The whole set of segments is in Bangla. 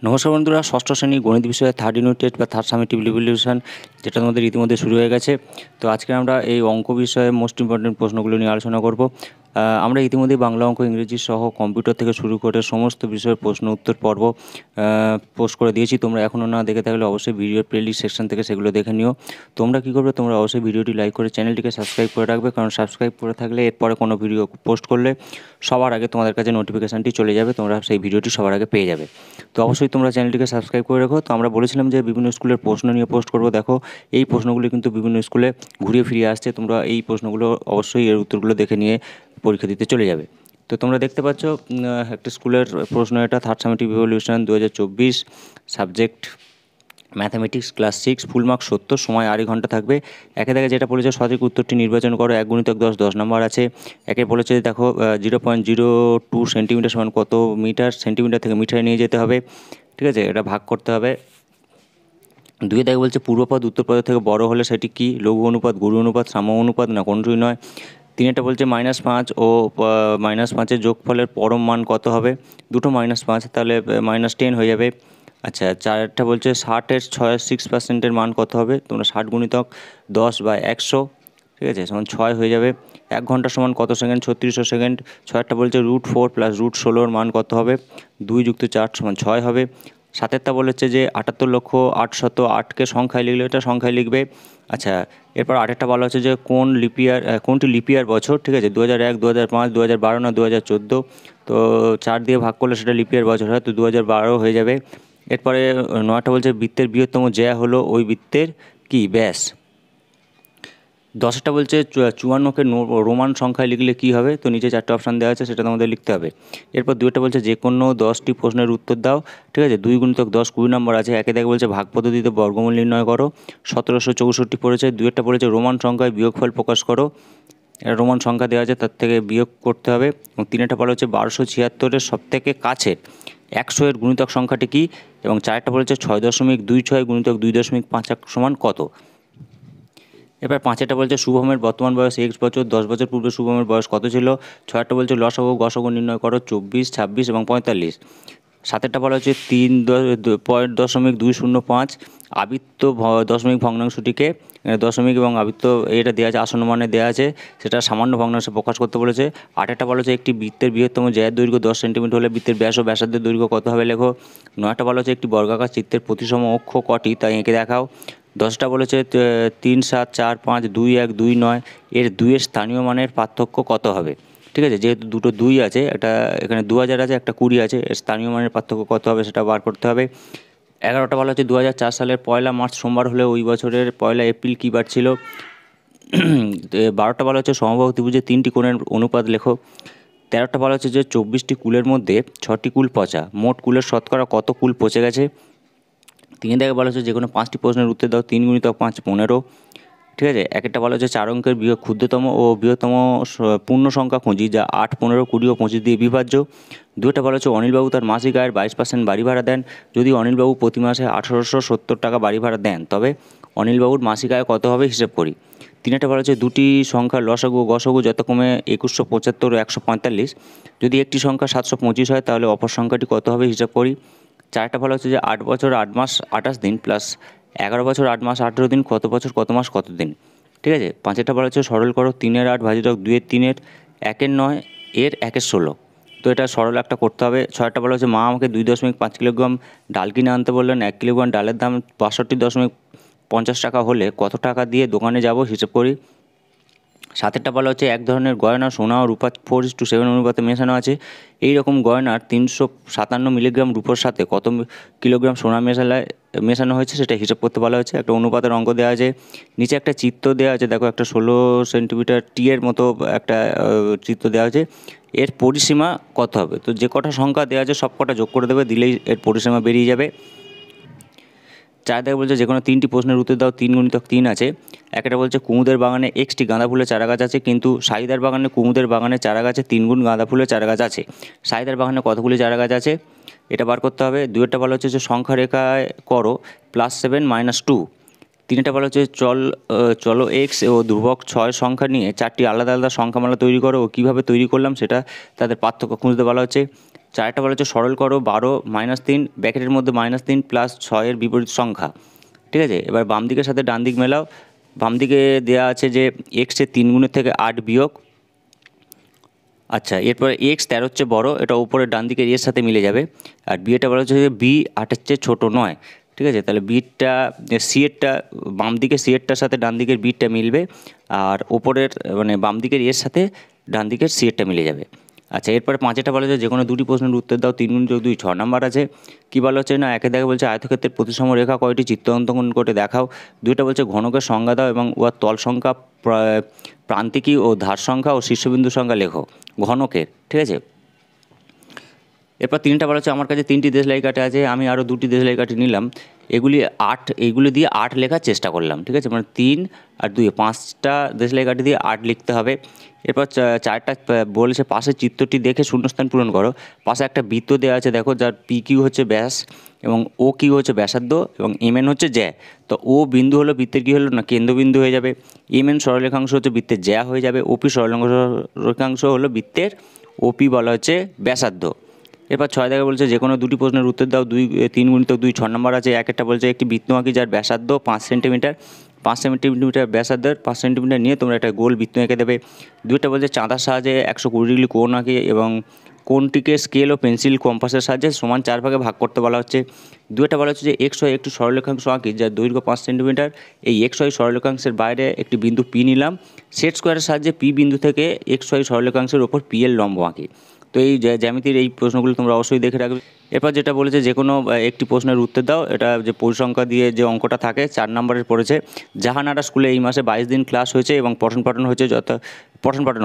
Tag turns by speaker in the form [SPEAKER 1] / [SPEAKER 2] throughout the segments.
[SPEAKER 1] নমস্কার বন্ধুরা, ষষ্ঠ শ্রেণী গণিত বিষয়ে থার্ড ইউনিট টেস্ট বা থার্ড সামেটিভ রিভিলিউশন যেটা আমাদের ইতিমধ্যে শুরু হয়ে গেছে। তো আজকে আমরা এই অঙ্ক বিষয়ে মোস্ট ইম্পর্টেন্ট প্রশ্নগুলো নিয়ে আলোচনা করব। আমরা ইতিমধ্যে বাংলা, অঙ্ক, ইংরেজি সহ কম্পিউটার থেকে শুরু করে সমস্ত বিষয়ের প্রশ্ন উত্তর পর্ব পোস্ট করে দিয়েছি। তোমরা এখনও না দেখে থাকলে অবশ্যই ভিডিওর প্লেলিস্ট সেকশন থেকে সেগুলো দেখে নিও। তোমরা কী করবে, তোমরা অবশ্যই ভিডিওটি লাইক করে চ্যানেলটিকে সাবস্ক্রাইব করে রাখবে, কারণ সাবস্ক্রাইব করে থাকলে এরপরে কোনো ভিডিও পোস্ট করলে সবার আগে তোমাদের কাছে নোটিফিকেশানটি চলে যাবে, তোমরা সেই ভিডিওটি সবার আগে পেয়ে যাবে। তো অবশ্যই তোমরা চ্যানেলটিকে সাবস্ক্রাইব করে রাখো। তো আমরা বলেছিলাম যে বিভিন্ন স্কুলের প্রশ্ন নিয়ে পোস্ট করব। দেখো, এই প্রশ্নগুলি কিন্তু বিভিন্ন স্কুলে ঘুরিয়ে ফিরিয়ে আসছে। তোমরা এই প্রশ্নগুলো অবশ্যই এর উত্তরগুলো দেখে নিয়ে পরীক্ষা দিতে চলে যাবে। তো তোমরা দেখতে পাচ্ছ একটা স্কুলের প্রশ্ন, এটা third summative revolution 2024, subject mathematics, class 6, full mark 70, সময় আড়াই ঘন্টা থাকবে। একে দেখে যেটা বলেছে সঠিক উত্তরটি নির্বাচন করো। 1 × 10 নম্বর আছে। একে বলেছে দেখো 0.02 সেন্টিমিটার সমান কত মিটার, সেন্টিমিটার থেকে মিটারে নিয়ে যেতে হবে, ঠিক আছে, এটা ভাগ করতে হবে। 2 দেখে বলছে পূর্বপদ উত্তরপদের থেকে বড় হলে সেটি কি, লঘু অনুপাত, গুরু অনুপাত, সাম্য অনুপাত, না কোনটিই নয়। 3 বলছে -5 ও -5-এর যোগফলের পরম মান কত হবে, দুটো -5, তাহলে -10 হয়ে যাবে। আচ্ছা, 4 বলছে 60-এর 6% মান কত হবে, তোমরা 60 গুণিতক 10 বা 100, ঠিক আছে, সমান 6 হয়ে যাবে। 1 ঘন্টা সমান কত সেকেন্ড, 3600 সেকেন্ড। 6 বলছে √4 + √16 মান কত হবে, 2 + 4 = 6 হবে। 7 বলেছে যে 78,808কে সংখ্যায় লিখলে, এটা সংখ্যায় লিখবে। আচ্ছা, এরপর 8 বলা হচ্ছে যে কোনটি লিপিয়ার বছর, ঠিক আছে, 2001, 2005, 2012, না 2014। তো 4 দিয়ে ভাগ করলে সেটা লিপিয়ার বছর হয়, তো 2012 হয়ে যাবে। এরপরে 9 বলছে বৃত্তের বৃহত্তম জ্যা হলো ওই বৃত্তের কি ব্যাস। 10 বলছে 54কে রোমান সংখ্যায় লিখলে কী হবে, তো নিচে 4টে অপশান দেওয়া আছে, সেটা তোমাদের লিখতে হবে। এরপর 2 বলছে যে কোনো 10টি প্রশ্নের উত্তর দাও, ঠিক আছে, 2 × 10 20 নম্বর আছে। একে দেখে বলছে ভাগ পদ্ধতিতে বর্গমূল নির্ণয় করো, 1764 পড়েছে। 2 বলেছে রোমান সংখ্যায় বিয়োগফল প্রকাশ করো, এটা রোমান সংখ্যা দেওয়া আছে, তার থেকে বিয়োগ করতে হবে। এবং 3 বলা হচ্ছে 1276-এর সবথেকে কাছের 100-এর গুণিতক সংখ্যাটি কী, এবং 4 বলেছে 6.26 গুণিতক 2.51 সমান কত। এবার 5 বলছে শুভমের বর্তমান বয়স x বছর, 10 বছর পূর্বে শুভমের বয়স কত ছিল। 6 বলছে লসাগু গসাগু নির্ণয় করো, 24, 26 এবং 45। 7 বলা হচ্ছে 3.205 আবৃত্ত দশমিক ভগ্নাংশটিকে, দশমিক এবং আবৃত্ত এটা দেওয়া আছে, আসন্ন মানে দেওয়া আছে, সেটা সামান্য ভগ্নাংশে প্রকাশ করতে বলেছে। 8 বলা হচ্ছে একটি বৃত্তের বৃহত্তম জ্যায়ের দৈর্ঘ্য 10 সেন্টিমিটার হলে বৃত্তের ব্যাস ও ব্যাসার্ধের দৈর্ঘ্য কত হবে লেখো। 9 বলা হচ্ছে একটি বর্গাকার চিত্রের প্রতিসম অক্ষ কটি, তাই এঁকে দেখাও। 10 বলেছে 3, 7, 4, 5, 2, 1, 2, 9 এর 2-এর স্থানীয় মানের পার্থক্য কত হবে, ঠিক আছে, যেহেতু দুটো 2 আছে, একটা এখানে 2000 আছে, একটা 20 আছে, এর স্থানীয় মানের পার্থক্য কত হবে সেটা বার করতে হবে। 11 বলা হচ্ছে 2004 সালের 1 মার্চ সোমবার হলে ওই বছরের 1 এপ্রিল কী বার ছিল। 12 বলা হচ্ছে সমবাহু ত্রিভুজের 3টি কোণের অনুপাত লেখো। 13 বলা হচ্ছে যে 24টি কুলের মধ্যে 6টি কুল পচা, মোট কুলের শতকরা কত কুল পচে গেছে। 3 থেকে বলা হচ্ছে যে কোনো 5টি প্রশ্নের উত্তর দাও, 3 × 5 15, ঠিক আছে। 1 বলা হচ্ছে 4 অঙ্কের ক্ষুদ্রতম ও বৃহত্তম পূর্ণ সংখ্যা খুঁজি, যা 8, 15, 20 ও 25 দিয়ে বিভাজ্য। 2 বলা হচ্ছে অনিলবাবু তার মাসিক আয়ের 22% বাড়ি ভাড়া দেন। যদি অনিলবাবু প্রতি মাসে 1870 টাকা বাড়ি ভাড়া দেন, তবে অনিলবাবুর মাসিক আয় কত হবে হিসেব করি। 3 বলা হচ্ছে দুটি সংখ্যার লসাগু ও গসাগু যথাক্রমে 2175 ও 145। যদি একটি সংখ্যা 725 হয়, তাহলে অপর সংখ্যাটি কত হবে হিসাব করি। 4 বলা হচ্ছে যে 8 বছর 8 মাস 28 দিন প্লাস 11 বছর 8 মাস 18 দিন কত বছর কত মাস কত দিন, ঠিক আছে। 5 বলা হচ্ছে সরল করো 3 8 ভাজিতক 2 3 1 9 1 16। তো এটা সরল একটা করতে হবে। 6 বলা হচ্ছে মা আমাকে 2.5 কিলোগ্রাম ডাল কিনে আনতে বললেন। 1 কিলোগ্রাম ডালের দাম 62.50 টাকা হলে কত টাকা দিয়ে দোকানে যাব হিসেব করি। 7 বলা হচ্ছে এক ধরনের গয়না সোনা ও রূপা 4:7 অনুপাতে মেশানো আছে। এই রকম গয়নার 357 মিলিগ্রাম রূপোর সাথে কত কিলোগ্রাম সোনা মেশানো হয়েছে সেটা হিসাব করতে বলা হয়েছে। একটা অনুপাতের অঙ্ক দেওয়া আছে, নিচে একটা চিত্র দেওয়া আছে, দেখো একটা 16 সেন্টিমিটার টি-এর মতো একটা চিত্র দেওয়া আছে। এর পরিসীমা কত হবে, তো যে কটা সংখ্যা দেওয়া আছে সব কটা যোগ করে দেবে, দিলেই এর পরিসীমা বেরিয়ে যাবে। 4 বলছে যে কোনো 3টি প্রশ্নের উত্তর দাও, 3 × 3 আছে। 1 বলছে কুমুদের বাগানে একটি গাঁদা ফুলের চারা গাছ আছে, কিন্তু সাইদার বাগানে কুমুদের বাগানে চারা গাছে 3 গুণ গাঁদা ফুলের চারা গাছ আছে। সাইদার বাগানে কতগুলি চারা গাছ আছে এটা বার করতে হবে। 2 বলা হচ্ছে যে সংখ্যা রেখায় করো +7 - 2। 3 বলা হচ্ছে চলো এক্স ও ধ্রুবক 6 সংখ্যা নিয়ে 4টি আলাদা আলাদা সংখ্যামালা তৈরি করো, ও কীভাবে তৈরি করলাম সেটা তাদের পার্থক্য খুঁজতে বলা হচ্ছে। 4টা বলা হচ্ছে সরল করো 12 - 3 ব্র্যাকেটের মধ্যে -3 প্লাস 6 এর বিপরীত সংখ্যা। ঠিক আছে, এবার বাম দিকের সাথে ডান দিক মেলাও। বাম দিকে দেওয়া আছে যে এক্সের 3 গুণের থেকে 8 বিয়োগ। আচ্ছা, এরপরে এক্স 13 হচ্ছে বড়, এটা উপরে ডান দিকের এর সাথে মিলে যাবে। আর বি এটা বলা হচ্ছে যে বি 8-এর চেয়ে ছোটো নয়। ঠিক আছে, তাহলে বিটা সি এরটা বাম দিকে সি এরটার সাথে ডান দিকের বিটা মিলবে, আর ওপরের মানে বাম দিকের এর সাথে ডান দিকের সি এরটা মিলে যাবে। আচ্ছা, এরপরে 5এটা বলা হচ্ছে যে কোনো দুটি প্রশ্নের উত্তর দাও। 3 গুণ যোগ 2 6 নাম্বার আছে। কী বলা হচ্ছে না, একে দেখে বলছে আয়তক্ষেত্রের প্রতিসম রেখা কয়টি চিত্র অঙ্কন করে দেখাও। 2টা বলছে ঘনকের সংজ্ঞা দাও এবং উহার তল সংখ্যা, প্রান্তিকী ও ধার সংখ্যা ও শীর্ষবিন্দু সংখ্যা লেখো ঘনকের। ঠিক আছে, এরপর 3টা বলা হচ্ছে আমার কাছে 3টি দেশলাই কাঠি আছে, আমি আরও 2টি দেশলাই কাঠি নিলাম, এইগুলি দিয়ে 8 লেখার চেষ্টা করলাম। ঠিক আছে, মানে 3 আর 2 5টা দেশলাই কাঠি দিয়ে 8 লিখতে হবে। এরপর 4টা বলেছে পাশের চিত্রটি দেখে শূন্যস্থান পূরণ করো। পাশে একটা বৃত্ত দেওয়া আছে, দেখো, যার পি কিউ হচ্ছে ব্যাস এবং ও কিউ হচ্ছে ব্যাসার্ধ এবং এম এন হচ্ছে জ্যা। তো ও বিন্দু হলো বৃত্তের কী হলো না, কেন্দ্রবিন্দু হয়ে যাবে। এম এন সরলরেখাংশ হচ্ছে বৃত্তের জ্যা হয়ে যাবে। ওপি সরলরেখাংশ হলো বৃত্তের ওপি বলা হচ্ছে ব্যাসার্ধ। এরপর 6 দেখে বলছে যে কোনো দুটি প্রশ্নের উত্তর দাও। 3 গুণিত 2 6 নম্বর আছে। একটা বলছে একটি বৃত্ত আঁকি যার ব্যাসার্ধ 5 সেন্টিমিটার। 5 সেন্টিমিটার ব্যাসার্ধের 5 সেন্টিমিটার নিয়ে তোমরা একটা গোল বৃত্ত এঁকে দেবে। 2টা বলছে চাঁদার সাহায্যে 120 ডিগ্রি কোণ আঁকি এবং কোণটিকে স্কেল ও পেন্সিল কম্পাসের সাহায্যে সমান 4 ভাগে ভাগ করতে বলা হচ্ছে। 2টা বলা হচ্ছে যে এক্স ওয়াই একটি সরলরেখাংশ আঁকি যার দৈর্ঘ্য 5 সেন্টিমিটার। এই এক্স ওয়াই সরলরেখাংশের বাইরে একটি বিন্দু পি নিলাম। সেট স্কোয়ারের সাহায্যে পি বিন্দু থেকে এক্স ওয়াই সরলরেখাংশের ওপর পি এর লম্ব আঁকি। তো এই জ্যামিতির এই প্রশ্নগুলো তোমরা অবশ্যই দেখে রাখবে। এরপর যেটা বলেছে যে কোনো একটি প্রশ্নের উত্তর দাও। এটা যে পরিসংখ্যা দিয়ে যে অঙ্কটা থাকে 4 নম্বরের পড়েছে। জাহানারা স্কুলে এই মাসে 22 দিন ক্লাস হয়েছে এবং পঠন পাঠন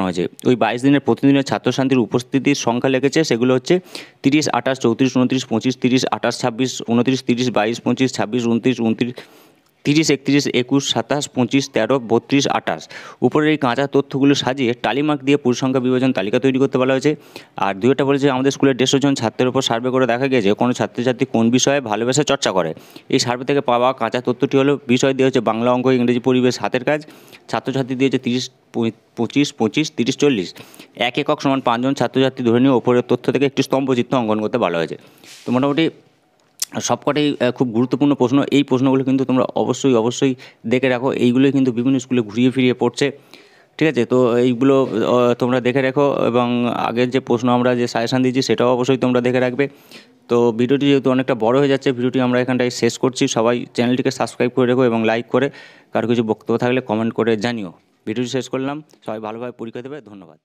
[SPEAKER 1] হয়েছে ওই 22 দিনের প্রতিদিনের ছাত্রছাত্রীর উপস্থিতির সংখ্যা লিখেছে, সেগুলো হচ্ছে 30, 28, 34, 29, 25, 30, 28, 26, 29, 30, 22, 25, 26, 29, 30, 31, 21, 27, 25, 13, 32, 28। উপরের এই কাঁচা তথ্যগুলো সাজিয়ে টালিমার্ক দিয়ে পরিসংখ্যা বিভাজন তালিকা তৈরি করতে বলা হয়েছে। আর 2টা বলেছে আমাদের স্কুলের 150 জন ছাত্রের উপর সার্ভে করে দেখা গেছে কোনো ছাত্রছাত্রী কোন বিষয়ে ভালোবেসে চর্চা করে। এই সার্ভে থেকে পাওয়া কাঁচা তথ্যটি হলো বিষয় দিয়ে হচ্ছে বাংলা, অঙ্ক, ইংরেজি, পরিবেশ, হাতের কাজ। ছাত্রছাত্রী দিয়েছে 30, 25, 25, 30, 40। 1 একক সমান 5 জন ছাত্রছাত্রী ধরে নিয়ে ওপরের তথ্য থেকে একটি স্তম্ভচিত্র অঙ্কন করতে বলা হয়েছে। তো মোটামুটি সবকটাই খুব গুরুত্বপূর্ণ প্রশ্ন। এই প্রশ্নগুলো কিন্তু তোমরা অবশ্যই দেখে রাখো। এইগুলোই কিন্তু বিভিন্ন স্কুলে ঘুরিয়ে ফিরিয়ে পড়ছে। ঠিক আছে, তো এইগুলো তোমরা দেখে রেখো এবং আগের যে প্রশ্ন আমরা যে সাজেশান দিয়েছি সেটাও অবশ্যই তোমরা দেখে রাখবে। তো ভিডিওটি যেহেতু অনেকটা বড় হয়ে যাচ্ছে, ভিডিওটি আমরা এখানটায় শেষ করছি। সবাই চ্যানেলটিকে সাবস্ক্রাইব করে রেখো এবং লাইক করে, কারো কিছু বক্তব্য থাকলে কমেন্ট করে জানিও। ভিডিওটি শেষ করলাম। সবাই ভালোভাবে পরীক্ষা দেবে। ধন্যবাদ।